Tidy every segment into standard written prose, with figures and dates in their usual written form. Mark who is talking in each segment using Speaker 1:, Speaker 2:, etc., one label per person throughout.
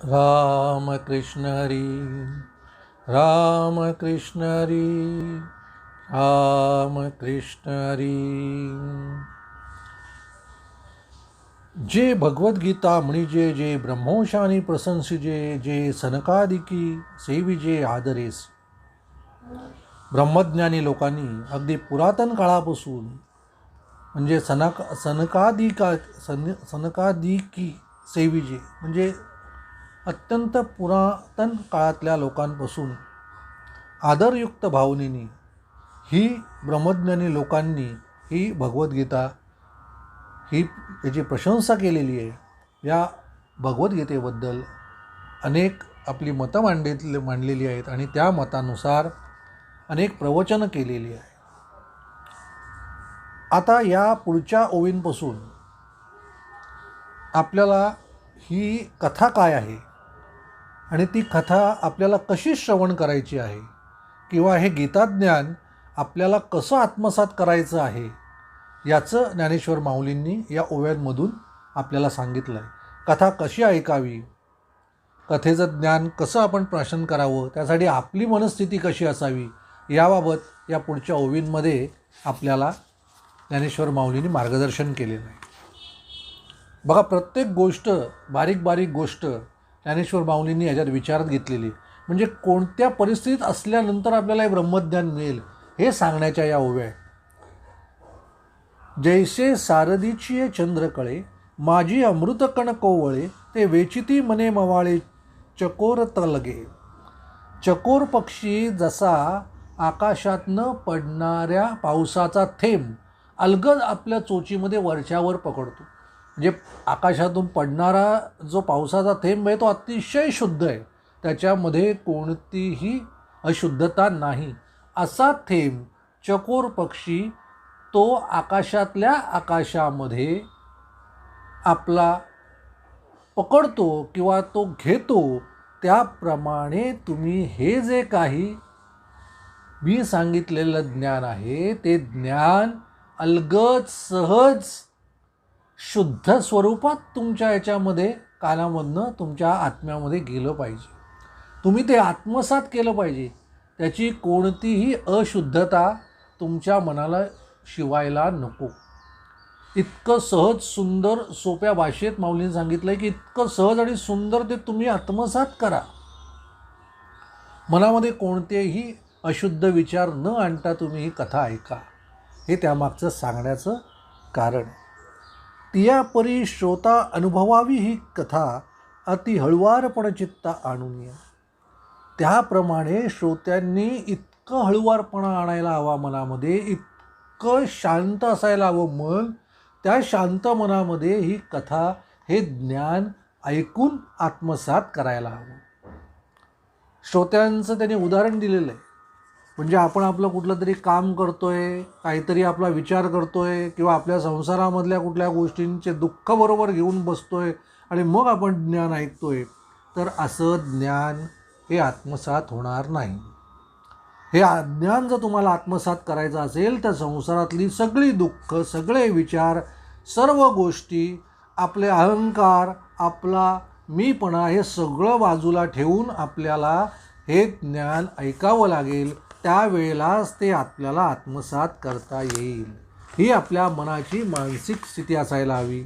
Speaker 1: राम कृष्ण हरी राम कृष्ण हरी राम कृष्ण हरी. जे भगवद्गीता म्हणजे जे ब्रह्मोशानी प्रशंसिजे जे सनकादिकी सेविजे आदरेस. ब्रह्मज्ञानी लोकांनी अगदी पुरातन काळापासून म्हणजे सनकादिकी सेविजे म्हणजे अत्यंत पुरातन काळातल्या लोकांपासून आदरयुक्त भावनेने ही ब्रह्मज्ञानी लोकांनी ही भगवद्गीता ही याची प्रशंसा केलेली आहे. या भगवद्गीतेबद्दल अनेक आपली मतं मांडलेली आहेत आणि त्या मतानुसार अनेक प्रवचनं केलेली आहे. आता या पुढच्या ओळींपासून आपल्याला ही कथा काय आहे आणि ती कथा आपल्याला कशी श्रवण करायची आहे किंवा हे गीताज्ञान आपल्याला कसं आत्मसात करायचं आहे याचं ज्ञानेश्वर माऊलींनी या ओव्यांमधून आपल्याला सांगितलं आहे. कथा कशी ऐकावी, कथेचं ज्ञान कसं आपण प्राशन करावं, त्यासाठी आपली मनस्थिती कशी असावी याबाबत या पुढच्या ओवींमध्ये आपल्याला ज्ञानेश्वर माऊलींनी मार्गदर्शन केलेलं आहे. बघा, प्रत्येक गोष्ट बारीक बारीक गोष्ट ज्ञानेश्वर माऊलींनी ह्याच्यात विचारात घेतलेली, म्हणजे कोणत्या परिस्थितीत असल्यानंतर आपल्याला हे ब्रह्मज्ञान मिळेल हे सांगण्याच्या या ओव्या. जैसे सारदीची चंद्रकळे माझी अमृतकण कोवळे ते वेचिती मने मवाळे चकोर तलगे. चकोर पक्षी जसा आकाशातनं पडणाऱ्या पावसाचा थेंब अलगद आपल्या चोचीमध्ये वरच्यावर पकडतो. म्हणजे आकाशातून पडणारा जो पावसाचा थेंब आहे तो अतिशय शुद्ध आहे, त्याच्यामध्ये कोणतीही अशुद्धता नाही. असा थेंब चकोर पक्षी तो आकाशातल्या आकाशामध्ये आपला पकडतो किंवा तो घेतो. त्याप्रमाणे तुम्ही हे जे काही मी सांगितलेलं ज्ञान आहे ते ज्ञान अलगद सहज शुद्ध स्वरूपात तुमच्या याच्यामध्ये कानामधनं तुमच्या आत्म्यामध्ये गेलं पाहिजे. तुम्ही ते आत्मसात केलं पाहिजे. त्याची कोणतीही अशुद्धता तुमच्या मनाला शिवायला नको. इतकं सहज सुंदर सोप्या भाषेत माऊलींनी सांगितलं आहे की इतकं सहज आणि सुंदर ते तुम्ही आत्मसात करा. मनामध्ये कोणतेही अशुद्ध विचार न आणता तुम्ही ही कथा ऐका, हे त्यामागचं सांगण्याचं कारण. तिया परी श्रोता अनुभवावी ही कथा अति हळुवारपण चित्ता आणून. त्याप्रमाणे श्रोत्यांनी इतकं हळुवारपणा आणायला हवा मनामध्ये, इतकं शांत असायला हवं मन. त्या शांत मनामध्ये ही कथा हे ज्ञान ऐकून आत्मसात करायला हवं. श्रोत्यांचं त्यांनी उदाहरण दिलेलं आहे. म्हणजे आपण आपलं कुठलं तरी काम करतोय, काहीतरी आपला विचार करतोय किंवा आपल्या संसारामधल्या कुठल्या गोष्टींचे दुःख बरोबर घेऊन बसतोय आणि मग आपण ज्ञान ऐकतोय, तर असं ज्ञान हे आत्मसात होणार नाही. हे ज्ञान जर तुम्हाला आत्मसात करायचं असेल तर संसारातली सगळी दुःख, सगळे विचार, सर्व गोष्टी, आपले अहंकार, आपला मीपणा हे सगळं बाजूला ठेवून आपल्याला हे ज्ञान ऐकावं लागेल. त्यावेळेलाच ते आपल्याला आत्मसात करता येईल. ही आपल्या मनाची मानसिक स्थिती असायला हवी.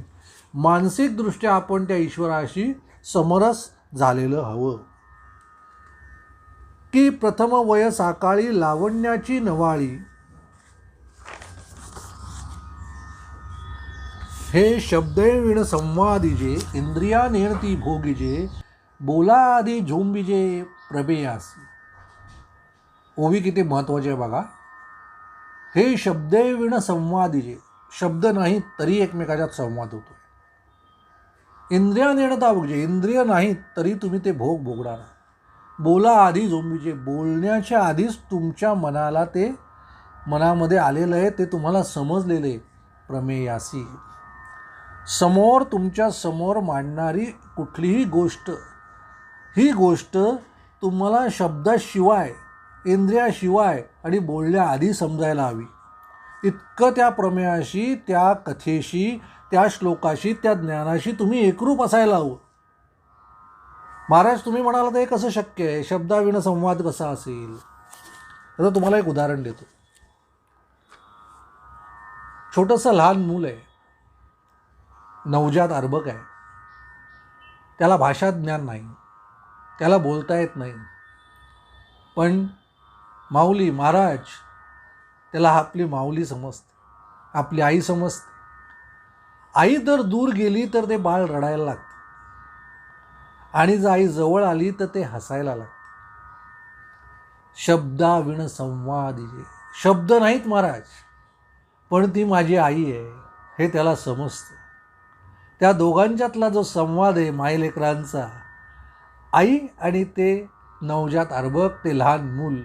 Speaker 1: मानसिकदृष्ट्या आपण त्या ईश्वराशी समरस झालेलं हवं. की प्रथम वय साकाळी लावण्याची नवाळी हे शब्दे विण संवादिजे इंद्रिया नेणती भोगिजे बोला आधी झोंबिजे प्रमेयासी. ओवी किती महत्त्वाचे आहे बघा. हे शब्दे विण संवादिजे, शब्द नाहीत तरी एकमेकाच्यात संवाद होतो. इंद्रिया नेणता भोगजे, इंद्रिय नाहीत तरी तुम्ही ते भोग भोगणार. बोला आधी झोंबीचे, बोलण्याच्या आधीच तुमच्या मनाला ते मनामध्ये आलेलं आहे, ते तुम्हाला समजलेलं आहे. प्रमेयासी, समोर तुमच्या समोर मांडणारी कुठलीही गोष्ट, ही गोष्ट तुम्हाला शब्दाशिवाय, इंद्रियाशिवाय आणि बोलण्याआधी समजायला हवी. इतकं त्या प्रमेयाशी, त्या कथेशी, त्या श्लोकाशी, त्या ज्ञानाशी तुम्ही एकरूप असायला हवं. महाराज तुम्ही म्हणाला तर हे कसं शक्य आहे, शब्दाविण संवाद कसा असेल? आता तुम्हाला एक उदाहरण देतो. छोटंसं लहान मूल आहे, नवजात अर्भक आहे, त्याला भाषा ज्ञान नाही, त्याला बोलता येत नाही, पण माऊली महाराज त्याला आपली माऊली समजते, आपली आई समजते. आई जर दूर गेली तर ते बाळ रडायला लागतं, आणि जर आई जवळ आली तर ते हसायला लागतं. शब्दाविण संवादिजे, शब्द नाहीत महाराज, पण ती माझी आई आहे हे त्याला समजतं. त्या दोघांच्यातला जो संवाद आहे मायलेकरांचा, आई आणि ते नवजात अर्भक, ते लहान मूल,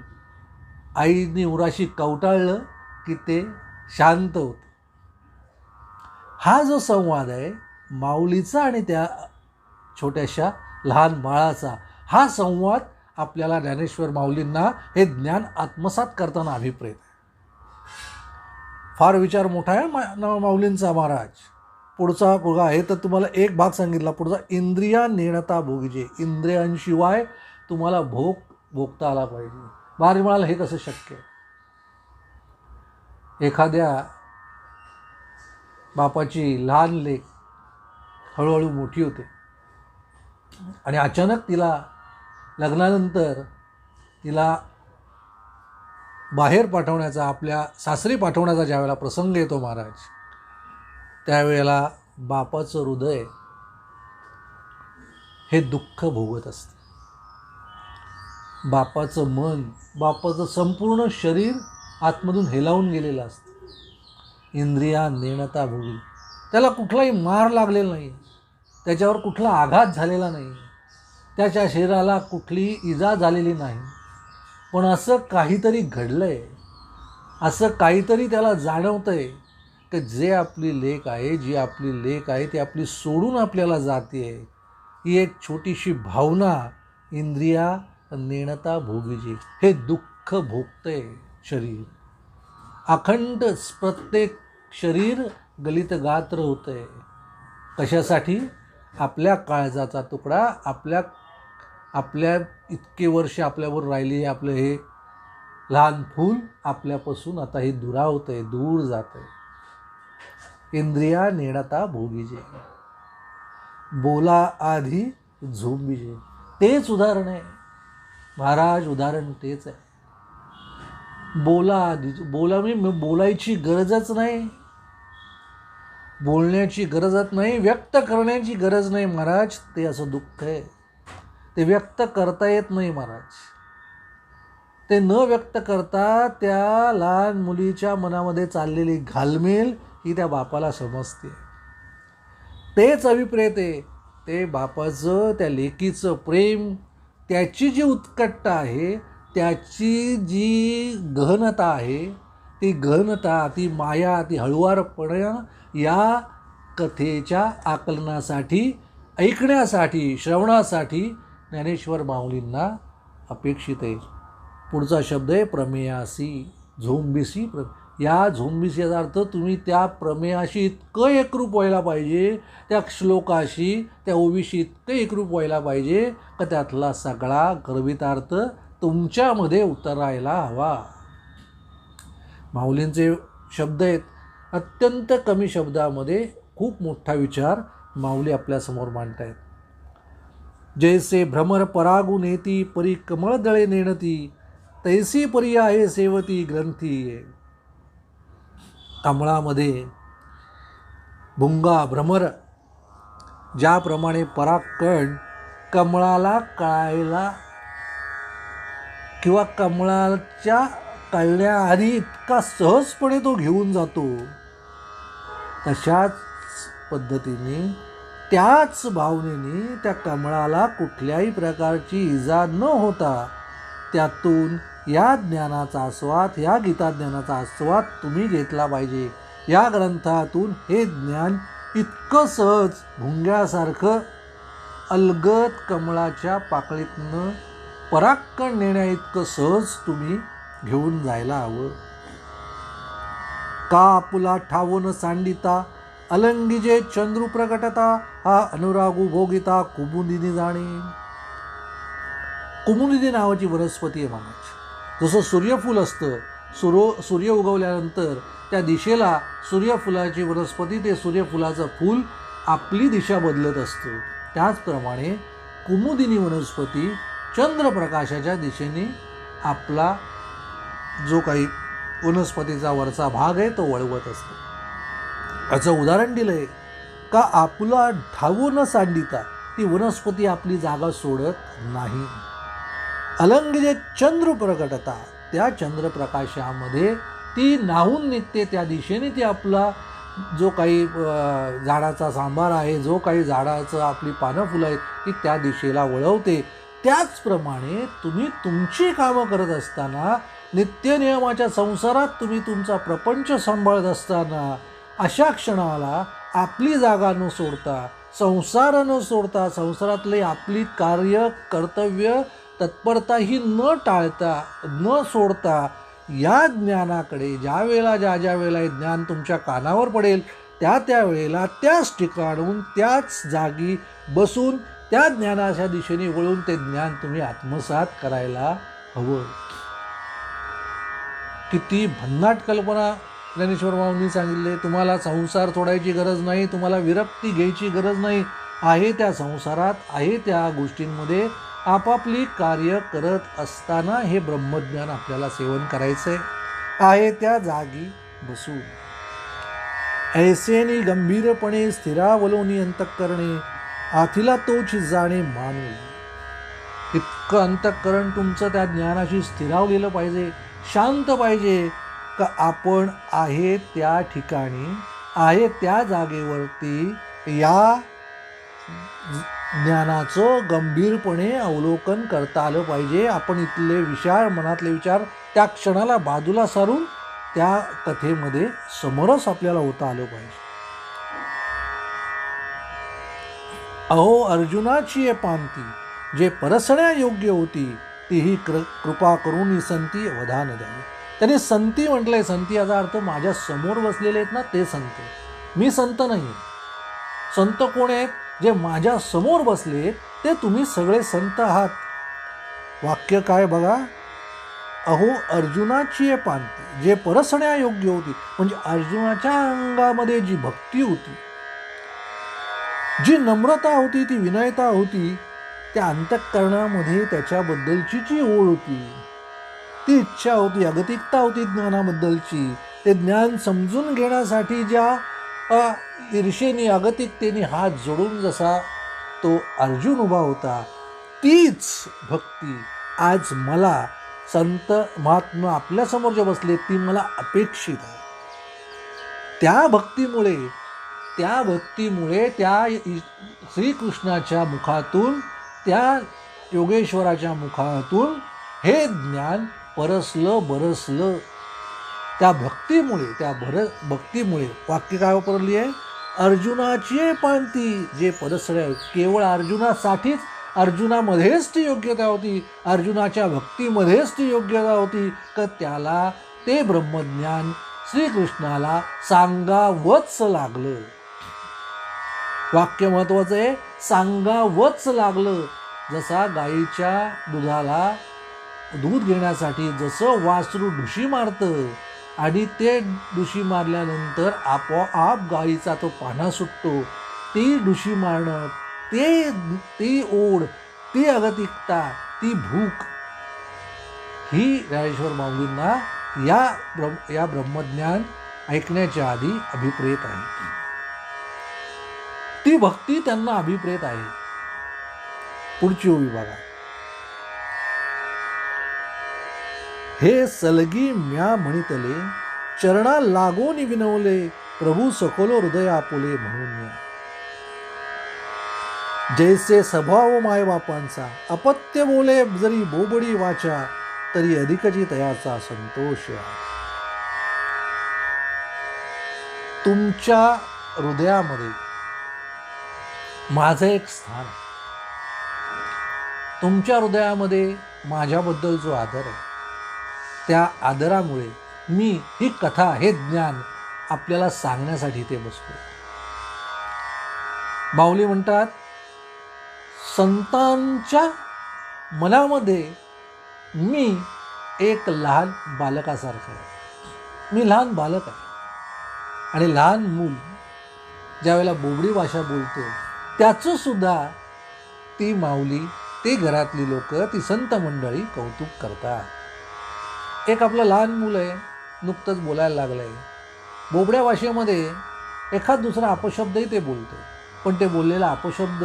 Speaker 1: आईने उराशी कवटाळलं की ते शांत होतं. हा जो संवाद आहे माऊलीचा आणि त्या छोट्याशा लहान बाळाचा, हा संवाद आपल्याला ज्ञानेश्वर माऊलींना हे ज्ञान आत्मसात करताना अभिप्रेत आहे. फार विचार मोठा आहे माऊलींचा महाराज. पुढचा बघा, आहे तर तुम्हाला एक भाग सांगितला पुढचा, इंद्रिया नेणता भोगीजे, इंद्रियांशिवाय तुम्हाला भोग भोगता आला पाहिजे. महाराज म्हणाला हे कसं शक्य आहे? एखाद्या बापाची लहान लेक हळूहळू मोठी होते आणि अचानक तिला लग्नानंतर तिला बाहेर पाठवण्याचा, आपल्या सासरी पाठवण्याचा ज्यावेळेला प्रसंग येतो महाराज, त्यावेळेला बापाचं हृदय हे दुःख भोगत असतं. बापाचं मन, बापाचं संपूर्ण शरीर आतमधून हेलावून गेलेलं असतं. इंद्रिया नेणता भोगी, त्याला कुठलाही मार लागलेला नाही, त्याच्यावर कुठला आघात झालेला नाही, त्याच्या शरीराला कुठली इजा झालेली नाही, पण असं काहीतरी घडलं आहे, असं काहीतरी त्याला जाणवतं आहे की जे आपली लेक आहे, जी आपली लेक आहे ती आपली सोडून आपल्याला जाते आहे. ही एक छोटीशी भावना, इंद्रिया नेणता भोगीजी, हे दुःख भोगतंय शरीर. अखंड प्रत्येक शरीर गलित गात्र होतंय. कशासाठी? आपल्या काळजाचा तुकडा, आपल्या इतके वर्ष आपल्यावर राहिली, आपलं हे लहान फूल आपल्यापासून आता हे दुरावत आहे, दूर जात आहे. इंद्रिया नेणता भोगीजे, बोला आधी झोंबीजे, तेच उदाहरण आहे महाराज, उदाहरण तेच आहे. बोला आधी, मी बोलायची गरजच नाही, बोलण्याची गरजच नाही, व्यक्त करण्याची गरज नाही महाराज. ते असं दुःख आहे, ते व्यक्त करता येत नाही महाराज. ते न व्यक्त करता त्या लहान मुलीच्या मनामध्ये चाललेली घालमेल ही त्या बापाला समजते. तेच अभिप्रेत आहे, ते बापाचं त्या लेकीचं प्रेम, त्याची जी उत्कटता आहे, त्याची जी गहनता आहे, ती गहनता, ती माया, ती हळुवारपणा या कथेच्या आकलनासाठी, ऐकण्यासाठी, श्रवणासाठी ज्ञानेश्वर माऊलींना अपेक्षित आहे. पुढचा शब्द आहे प्रमेयासी, झोंबिसी. या झोंबिसी याचा अर्थ तुम्ही त्या प्रमेयाशी इतकं एकरूप व्हायला पाहिजे, त्या श्लोकाशी, त्या ओवीशी इतकं एकरूप व्हायला पाहिजे का त्यातला सगळा गर्भितार्थ तुमच्यामध्ये उतरायला हवा. माऊलींचे शब्द आहेत, अत्यंत कमी शब्दामध्ये खूप मोठा विचार माऊली आपल्यासमोर मांडत आहेत. जैसे भ्रमर परागू नेती, परी कमळ दळे नेणती, तैसी परी आहे सेवती ग्रंथी. कमळामध्ये भुंगा भ्रमर ज्याप्रमाणे परागकण कमळाला कळायला किंवा कमळाच्या कळण्याआधी इतका सहजपणे तो घेऊन जातो, तशाच पद्धतीने, त्याच भावनेने त्या कमळाला कुठल्याही प्रकारची इजा न होता त्यातून या ज्ञानाचा आस्वाद, या गीताज्ञानाचा आस्वाद तुम्ही घेतला पाहिजे. या ग्रंथातून हे ज्ञान इतकं सहज, भुंग्यासारखं अलगद कमळाच्या पाकळीतनं परागकण नेण्या इतकं सहज तुम्ही घेऊन जायला हवं. का आपुला ठावून सांडिता, अलंगीजे चंद्रू प्रकटता, हा अनुरागू भोगिता कुबुंदिनी जाणे. कुमुदिनी नावाची वनस्पती आहे मागाची. जसं सूर्यफूल असतं, सूर्य उगवल्यानंतर त्या दिशेला सूर्यफुलाची वनस्पती, ते सूर्यफुलाचं फूल आपली दिशा बदलत असतं. त्याचप्रमाणे कुमुदिनी वनस्पती चंद्रप्रकाशाच्या दिशेने आपला जो काही वनस्पतीचा वरचा भाग आहे तो वळवत असतो. याचं उदाहरण दिलं आहे का आपला ढावू न सांडिता ती वनस्पती आपली जागा सोडत नाही. अलंग जे चंद्र प्रकटता, त्या चंद्रप्रकाशामध्ये ती न्हावून निघते, त्या दिशेने ती आपला जो काही झाडाचा सांबार आहे, जो काही झाडाचं आपली पानं फुलं आहेत ती त्या दिशेला वळवते. त्याचप्रमाणे तुम्ही तुमची कामं करत असताना, नित्यनियमाच्या संसारात तुम्ही तुमचा प्रपंच सांभाळत असताना, अशा क्षणाला आपली जागा न सोडता, संसार न सोडता, संसारातले आपली कार्य कर्तव्य तत्परता ही न टाळता न सोडता, या ज्ञानाकडे ज्या वेळेला हे ज्ञान तुमच्या कानावर पडेल त्या वेळेला त्याच ठिकाणून त्याच जागी बसून त्या ज्ञानाच्या दिशेने वळून ते ज्ञान तुम्ही आत्मसात करायला हवं. किती भन्नाट कल्पना ज्ञानेश्वर माऊलींनी सांगितले. तुम्हाला संसार सोडायची गरज नाही, तुम्हाला विरक्ती घ्यायची गरज नाही. आहे त्या संसारात, आहे त्या गोष्टींमध्ये आपापली कार्य करत असताना हे ब्रह्मज्ञान आपल्याला सेवन करायचं आहे त्या जागी बसून. ऐसेनी गंभीरपणे स्थिरावलोनी अंतःकरणे, आथिला तोच जाणे मानू. इतकं अंतःकरण तुमचं त्या ज्ञानाशी स्थिरावलेलं पाहिजे, शांत पाहिजे का आपण आहे त्या ठिकाणी, आहे त्या जागेवरती या ज्ञानाचं गंभीरपणे अवलोकन करता आलं पाहिजे. आपण इथले विचार, मनातले विचार त्या क्षणाला बाजूला सारून त्या कथेमध्ये समरस आपल्याला होता आलं पाहिजे. अहो अर्जुनाची पांती, जे परसण्या योग्य होती तीही कृपा करून संती अवधान द्यावी. त्याने संती म्हटलंय. संती याचा अर्थ माझ्या समोर बसलेले आहेत ना ते संत. मी संत नाही. संत कोण आहेत? जे माझ्या समोर बसले ते तुम्ही सगळे संत आहात. वाक्य काय बघा. अहो अर्जुनाची पांती, जे परसण्या योग्य होती, म्हणजे अर्जुनाच्या अंगामध्ये जी भक्ती होती, जी नम्रता होती, ती विनयता होती, त्या अंतःकरणामध्ये त्याच्याबद्दलची जी ओढ होती, ती इच्छा होती, अगतिकता होती ज्ञानाबद्दलची, ते ज्ञान समजून घेण्यासाठी ज्या ईर्षेने अगतिकतेने हात जोडून जसा तो अर्जुन उभा होता, तीच भक्ती आज मला संत महात्मा आपल्यासमोर जे बसले ती मला अपेक्षित आहे. त्या भक्तीमुळे त्या श्रीकृष्णाच्या मुखातून, त्या योगेश्वराच्या मुखातून हे ज्ञान बरसलं. त्या भक्तीमुळे वाक्य काय वापरली आहे? अर्जुनाची पांती, जे परसण्या, केवळ अर्जुनासाठीच, अर्जुनामध्येच ती योग्यता होती, अर्जुनाच्या भक्तीमध्येच ती योग्यता होती का त्याला ते ब्रह्मज्ञान श्रीकृष्णाला सांगावंच लागलं. वाक्य महत्वाचं आहे, सांगावंच लागलं. जसा गाईच्या दुधाला दूध घेण्यासाठी जसं वासरू ढुशी मारतं आणि ते ढुशी मारल्यानंतर आपोआप गाईचा तो पाना सुटतो, ती ढुशी मारणं, ती ओढ, ती अगतिकता, ती भूक, ही ज्ञानेश्वर माऊलींना या ब्रह्मज्ञान ऐकण्याच्या आधी अभिप्रेत आहे. ती भक्ती त्यांना अभिप्रेत आहे. पुढची ओवी बघा. हे सलगी म्या म्हणितले, चरणा लागोनी विनवले, प्रभू सखोल हृदय आपुले म्हणून. जैसे स्वभाव मायबापांचा, अपत्य बोले जरी बोबडी वाचा, तरी अधिकची तयाचा संतोष. तुमच्या हृदयामध्ये माझं एक स्थान आहे. तुमच्या हृदयामध्ये माझ्याबद्दल जो आदर आहे, त्या आदरामुळे मी ही कथा, हे ज्ञान आपल्याला सांगण्यासाठी ते बसलो. माऊली म्हणतात, संतांच्या मनामध्ये मी एक लहान बालकासारखं आहे. मी लहान बालक आहे आणि लहान मूल ज्यावेळेला बोबडी भाषा बोलतो त्याचंसुद्धा ती माऊली, ती घरातली लोक, ती संत मंडळी कौतुक करतात. एक आपलं लहान मूल आहे, नुकतंच बोलायला लागलं आहे. बोबड्या भाषेमध्ये एखाद दुसरा अपशब्दही ते बोलतो, पण ते बोललेला अपशब्द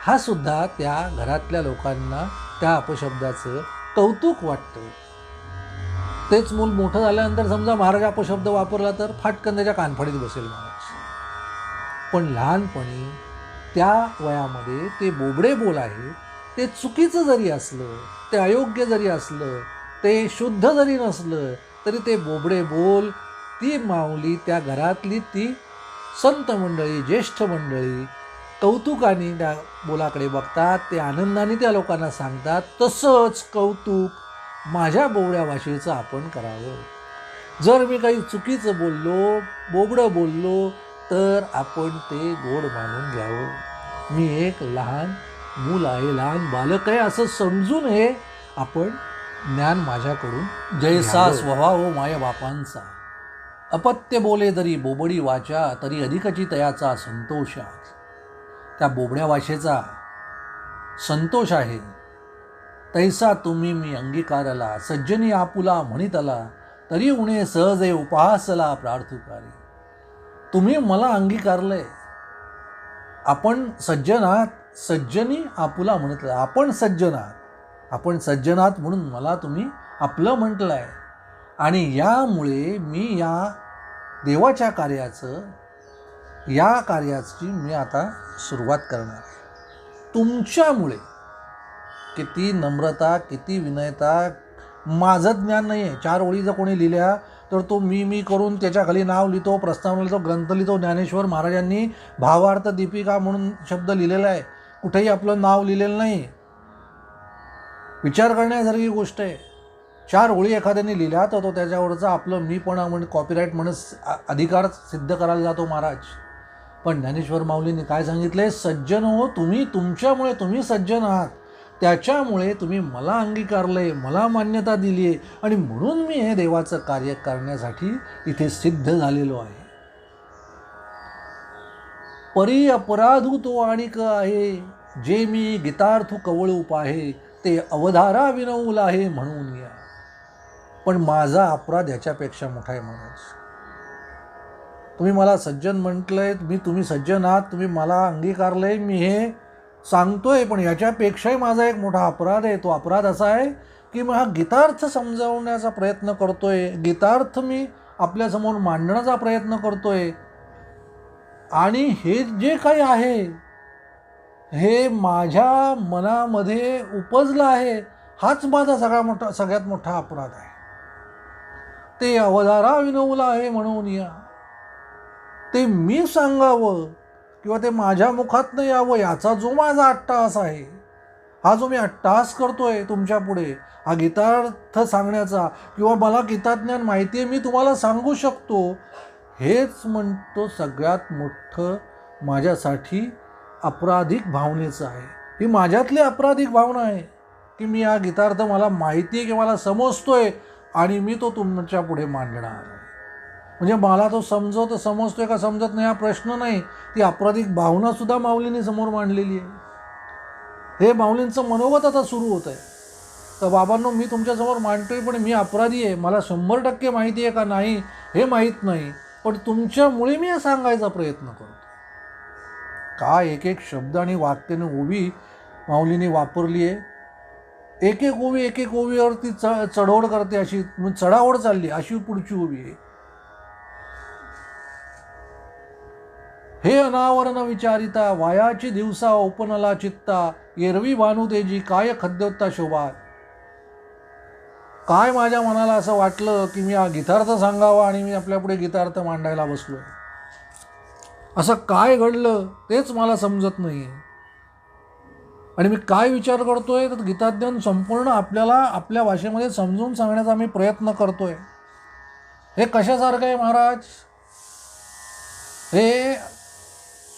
Speaker 1: हा सुद्धा त्या घरातल्या लोकांना त्या अपशब्दाचं कौतुक वाटतं. तेच मूल मोठं झाल्यानंतर समजा महाराज अपशब्द वापरला तर फाटकन त्याच्या कानफडीत बसेल महाराज. पण लहानपणी त्या वयामध्ये ते बोबडे बोल आहे, ते चुकीचं जरी असलं, ते अयोग्य जरी असलं, ते शुद्ध जरी नसलं, तरी ते बोबडे बोल ती माऊली, त्या घरातली ती संत मंडळी, ज्येष्ठ मंडळी कौतुकाने त्या बोलाकडे बघतात, ते आनंदाने त्या लोकांना सांगतात. तसंच कौतुक माझ्या बोबड्या भाषेचं आपण करावं. जर मी काही चुकीचं बोललो, बोबडं बोललो, तर आपण ते गोड मानून घ्यावं. मी एक लहान मूल आहे, लहान बालक आहे असं समजून हे आपण ज्ञान माझ्याकडून जैसा स्वभाव माया बापांचा, अपत्य बोले जरी बोबडी वाचा, तरी अधिकची तयाचा संतोष. त्या बोबड्या भाषेचा संतोष आहे. तैसा तुम्ही मी अंगीकारला, सज्जनी आपुला म्हणितला, तरी उणे सहजे उपहासला प्रार्थुकारी. तुम्ही मला अंगीकारलंय, आपण सज्जन आहात, सज्जनी आपुला म्हणितला, आपण सज्जन आहात, आपण सज्जन आहात म्हणून मला तुम्ही आपलं म्हटलं आहे. आणि यामुळे मी या देवाच्या कार्याची मी आता सुरुवात करणार आहे. तुमच्यामुळे किती नम्रता, किती विनयता. माझं ज्ञान नाही आहे. 4 ओळी जर कोणी लिहिल्या तर तो मी करून त्याच्या खाली नाव लिहितो, प्रस्तावना लिहितो, ग्रंथ लिहितो. ज्ञानेश्वर महाराजांनी भावार्थ दीपिका म्हणून शब्द लिहिलेला आहे, कुठेही आपलं नाव लिहिलेलं नाही. विचार करण्यासारखी गोष्ट आहे. 4 ओळी एखाद्याने लिहिल्या तर तो त्याच्यावरचा आपलं मीपणा म्हणजे कॉपीराईट म्हणून अधिकार सिद्ध करायला जातो महाराज. पण ज्ञानेश्वर माऊलींनी काय सांगितले? सज्जन हो तुम्ही, तुमच्यामुळे तुम्ही सज्जन आहात, त्याच्यामुळे तुम्ही मला अंगीकारलंय, मला मान्यता दिली आहे, आणि म्हणून मी हे देवाचं कार्य करण्यासाठी इथे सिद्ध झालेलो आहे. परी अपराधू तो आणिक आहे, जे मी गीतार्थू कवळू पाहे, ते अवधारा विनवूल आहे म्हणून या. पण माझा अपराध ह्याच्यापेक्षा मोठा आहे महाराज. तुम्ही मला सज्जन म्हटलंय, तुम्ही सज्जन आहात, तुम्ही मला अंगीकारलंय, मी हे सांगतोय, पण याच्यापेक्षाही माझा एक मोठा अपराध आहे. तो अपराध असा आहे की मी हा गीतार्थ समजावण्याचा प्रयत्न करतोय, गीतार्थ मी आपल्यासमोर मांडण्याचा प्रयत्न करतोय, आणि हे जे काही आहे हे माझ्या मनामध्ये उपजलं आहे, हाच माझा सगळ्यात मोठा अपराध आहे. ते अवधारा विनवला आहे म्हणून या. ते मी सांगावं किंवा ते माझ्या मुखातनं यावं, याचा जो माझा अट्टहास आहे, हा जो मी अट्टहास करतोय तुमच्या पुढे, हा गीतार्थ सांगण्याचा, किंवा मला गीताज्ञान माहिती आहे, मी तुम्हाला सांगू शकतो, हेच म्हणतो सगळ्यात मोठं माझ्यासाठी अपराधिक भावनेचं आहे. ही माझ्यातली अपराधिक भावना आहे की मी हा गीतार्थ मला माहिती आहे की मला समजतोय, आणि मी तो तुमच्या पुढे मांडणार. म्हणजे मला तो समजतोय का समजत नाही हा प्रश्न नाही, ती अपराधिक भावनासुद्धा माऊलींनी समोर मांडलेली आहे. हे माऊलींचं मनोगत आता सुरू होत आहे. तर बाबांनो, मी तुमच्यासमोर मांडतोय, पण मी अपराधी आहे, मला 100% माहिती आहे का नाही हे माहीत नाही, पण तुमच्यामुळे मी हे सांगायचा प्रयत्न करतो. काय एक शब्द आणि वाक्याने ओवी माऊलींनी वापरली आहे. एक ओवीवरती चढवड करते, अशी चढावड चालली, अशी पुढची ओवी आहे. हे अनावरण विचारिता, वायाची दिवसा ओपनला चित्ता, एरवी भानू तेजी काय खद्योत्ता शोभा. काय माझ्या मनाला असं वाटलं की मी हा गीतार्थ सांगावा, आणि मी आपल्यापुढे गीतार्थ मांडायला बसलो. असं काय घडलं तेच मला समजत नाही. आणि मी काय विचार करतोय तर गीताज्ञान संपूर्ण आपल्याला आपल्या भाषेमध्ये समजून सांगण्याचा मी प्रयत्न करतोय. हे कशासारखं आहे महाराज? हे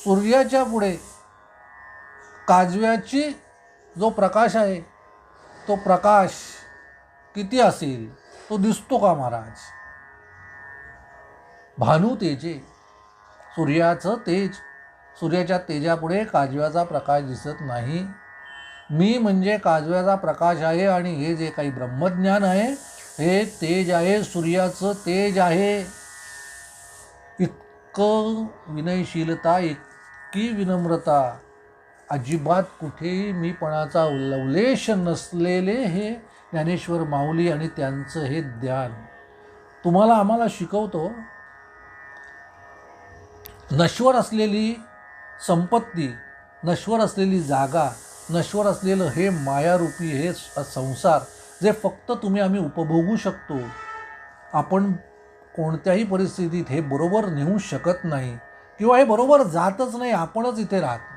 Speaker 1: सूर्याच्या पुढे काजव्याची जो प्रकाश आहे तो प्रकाश किती असेल, तो दिसतो का महाराज? भानू तेजे, सूर्याचं तेज, सूर्याच्या तेजापुढे काजव्याचा प्रकाश दिसत नाही. मी म्हणजे काजव्याचा प्रकाश आहे आणि हे जे काही ब्रह्मज्ञान आहे हे तेज आहे, सूर्याचं तेज आहे. इतकं विनयशीलता, इतकी विनम्रता, अजिबात कुठेही मीपणाचा लवलेश नसलेले हे ज्ञानेश्वर माऊली आणि त्यांचं हे ध्यान तुम्हाला आम्हाला शिकवतो. नश्वर असलेली संपत्ती, नश्वर असलेली जागा, नश्वर असलेलं हे मायारूपी हे संसार जे फक्त तुम्ही आम्ही उपभोगू शकतो, आपण कोणत्याही परिस्थितीत हे बरोबर नेऊ शकत नाही किंवा हे बरोबर जातच नाही, आपणच इथे राहत नाही.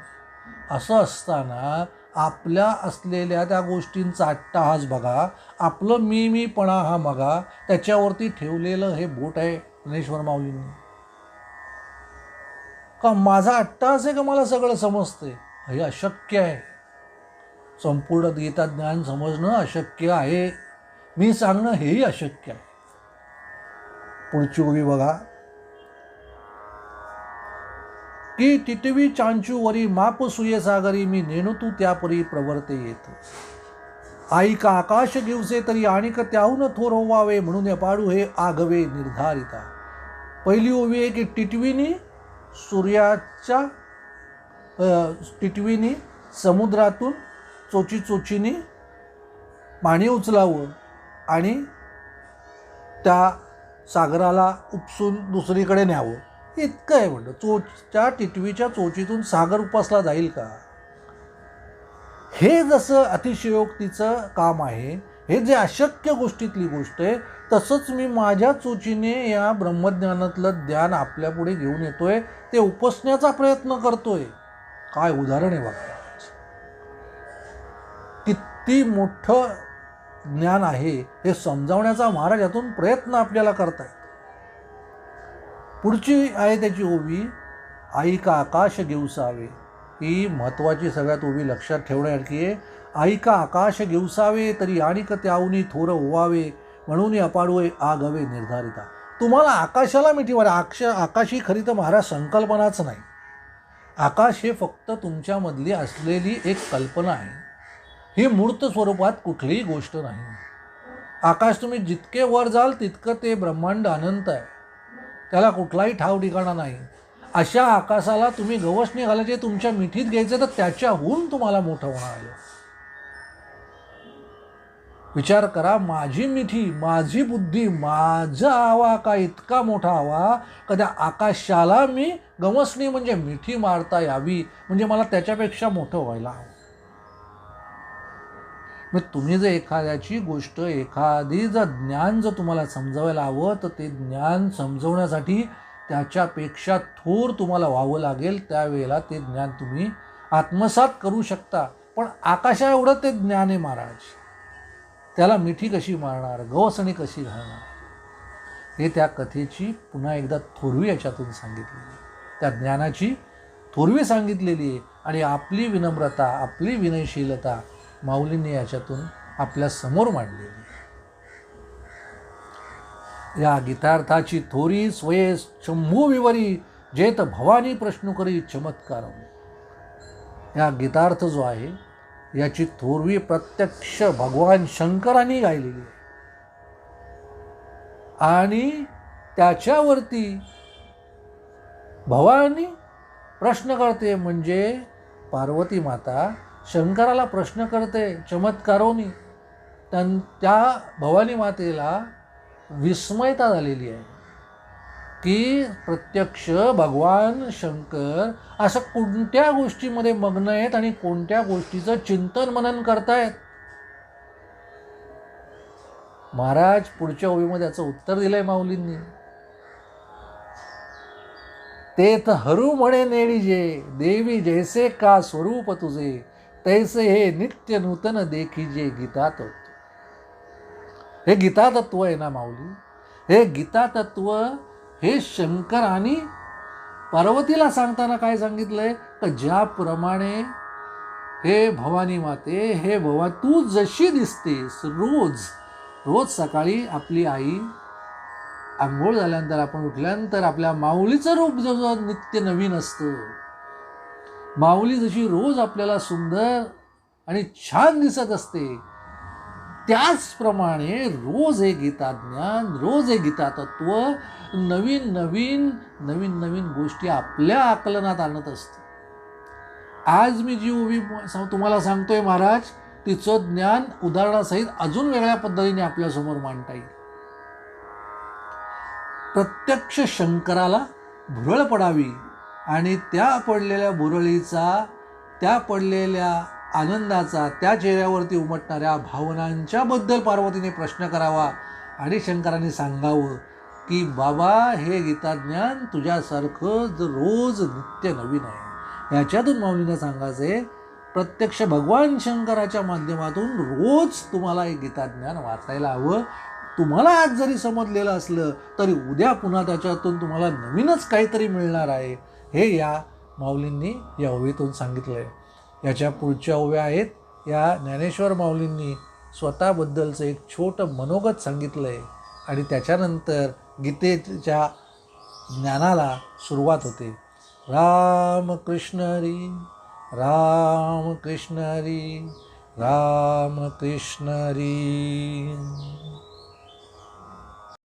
Speaker 1: असं असताना आपल्या असलेल्या त्या गोष्टींचा अट्टाहास बघा, आपलं मीपणा हा बघा, त्याच्यावरती ठेवलेलं हे बोट आहे ज्ञानेश्वर माऊलींनी. का माझा अट्टाहास आहे का मला सगळं समजते? हे अशक्य आहे. संपूर्ण गीता ज्ञान समजणं अशक्य आहे. मी सांगणं हेही अशक्य आहे. पुढची ओवी बघा की टिटवी चांचूवरी माप सुये सागरी, मी नेणू तू त्यापरी प्रवर्ते येत. आई का आकाश घेऊसे तरी आणिक त्याहून थोर होवावे, म्हणून या पाडू हे आगवे निर्धारिता. पहिली ओवी आहे की टिटवीनी सूर्याच्या टिटवीनी समुद्रातून चोचीने पाणी उचलावं आणि त्या सागराला उपसून दुसरीकडे न्यावं, इतकं आहे. म्हणलं त्या टिटवीच्या चोचीतून सागर उपसला जाईल का? हे जसं अतिशयोक्तीचं काम आहे, हे जे अशक्य गोष्टीतली गोष्ट आहे, तसंच मी माझ्या चोचीने या ब्रह्मज्ञानातलं ज्ञान आपल्यापुढे घेऊन येतोय, ते उपसण्याचा प्रयत्न करतोय. काय उदाहरण आहे बघा, किती मोठं ज्ञान आहे हे समजावण्याचा महाराज यातून प्रयत्न आपल्याला करतायत. पुढची आहे त्याची ओवी, आई का आकाश घेऊसावे. ही महत्त्वाची सगळ्यात ओवी लक्षात ठेवण्यासारखी आहे. आई का आकाश घेऊसावे तरी आणिक त्याहूनी थोर होवावे, म्हणून अपाडवे आगवे निर्धारिता. तुम्हाला आकाशाला मिठी मारा. आकाश ही खरी तर महाराज संकल्पनाच नाही. आकाश हे फक्त तुमच्यामधली असलेली एक कल्पना आहे. ही मूर्त स्वरूपात कुठलीही गोष्ट नाही. आकाश तुम्ही जितके वर जाल तितकं ते ब्रह्मांड अनंत आहे, त्याला कुठलाही ठाव ठिकाणा नाही. अशा आकाशाला तुम्ही गवसणी घालायचे, तुमच्या मिठीत घ्यायचे, तर त्याच्याहून तुम्हाला मोठं होणार आहे. विचार करा, माझी मिठी, माझी बुद्धी, माझा हवा का इतका मोठा हवा, कधी आकाशाला मी गवसणी म्हणजे मिठी मारता यावी, म्हणजे मला त्याच्यापेक्षा मोठं व्हायला हवं. मग तुम्ही जर एखाद्याची गोष्ट, एखादी जर ज्ञान जर तुम्हाला समजावायला हवं, तर ते ज्ञान समजवण्यासाठी त्याच्यापेक्षा थोर तुम्हाला व्हावं लागेल. त्यावेळेला ते ज्ञान तुम्ही आत्मसात करू शकता. पण आकाशा एवढं ते ज्ञान आहे महाराज, त्याला मिठी कशी मारणार, गवसणी कशी घालणार, हे त्या कथेची पुन्हा एकदा थोरवी याच्यातून सांगितलेली, त्या ज्ञानाची थोरवी सांगितलेली आहे. आणि आपली विनम्रता, आपली विनयशीलता माऊलींनी याच्यातून आपल्या समोर मांडलेली. या गीतार्थाची थोरी स्वये शंभू विवरी, जेत भवानी प्रश्न करी चमत्कार. या गीतार्थ जो आहे याची थोरवी प्रत्यक्ष भगवान शंकरांनी गायलेली आहे. आणि त्याच्यावरती भवानी प्रश्न करते, म्हणजे पार्वती माता शंकराला प्रश्न करते चमत्कारोनी. त्या भवानी मातेला विस्मयता झालेली आहे की प्रत्यक्ष भगवान शंकर असं कोणत्या गोष्टीमध्ये मग्न आहेत आणि कोणत्या गोष्टीचं चिंतन मनन करतायत. महाराज पुढच्या ओवीमध्ये याचं उत्तर दिलंय माऊलींनी. तेथ हरू म्हणे नेडीजे, देवी जैसे का स्वरूप तुझे, तैसे हे नित्य नूतन देखीजे गीता तत्व. हे गीता तत्व आहे ना माऊली, हे गीता तत्व हे शंकरांनी पार्वतीला सांगताना काय सांगितलंय, की ज्याप्रमाणे हे भवानी माते, हे भवा, तू जशी दिसतेस रोज सकाळी आपली आई आंघोळ झाल्यानंतर आपण उठल्यानंतर आपल्या माऊलीचं रूप जसं नित्य नवीन असतं, माऊली जशी रोज आपल्याला सुंदर आणि छान दिसत असते, त्याचप्रमाणे रोज हे गीताज्ञान, रोज हे गीतातत्व नवीन नवीन गोष्टी आपल्या आकलनात आणत असते. आज मी जी उभी तुम्हाला सांगतोय महाराज, तिचं ज्ञान उदाहरणासहित अजून वेगळ्या पद्धतीने आपल्यासमोर मांडता येईल. प्रत्यक्ष शंकराला भुरळ पडावी आणि त्या पडलेल्या भुरळीचा, त्या पडलेल्या आनंदाचा, त्या चेहऱ्यावरती उमटणाऱ्या भावनांच्या बद्दल पार्वतीने प्रश्न करावा आणि शंकराने सांगावं की बाबा, हे गीताज्ञान तुझ्यासारखं रोज नित्य नवीन आहे. ह्याच्यातून माऊलींना सांगायचं आहे, प्रत्यक्ष भगवान शंकराच्या माध्यमातून रोज तुम्हाला एक गीताज्ञान वाचायला हवं. तुम्हाला आज जरी समजलेलं असलं तरी उद्या पुन्हा त्याच्यातून तुम्हाला नवीनच काहीतरी मिळणार आहे, हे या माऊलींनी या ओवीतून सांगितलं आहे. याच्या पुढच्या ओव्या आहेत, या ज्ञानेश्वर माऊलींनी स्वतःबद्दलचं एक छोटं मनोगत सांगितलं आहे आणि त्याच्यानंतर गीतेच्या ज्ञानाला सुरुवात होते. राम कृष्ण हरी, राम कृष्ण हरी, राम कृष्ण हरी.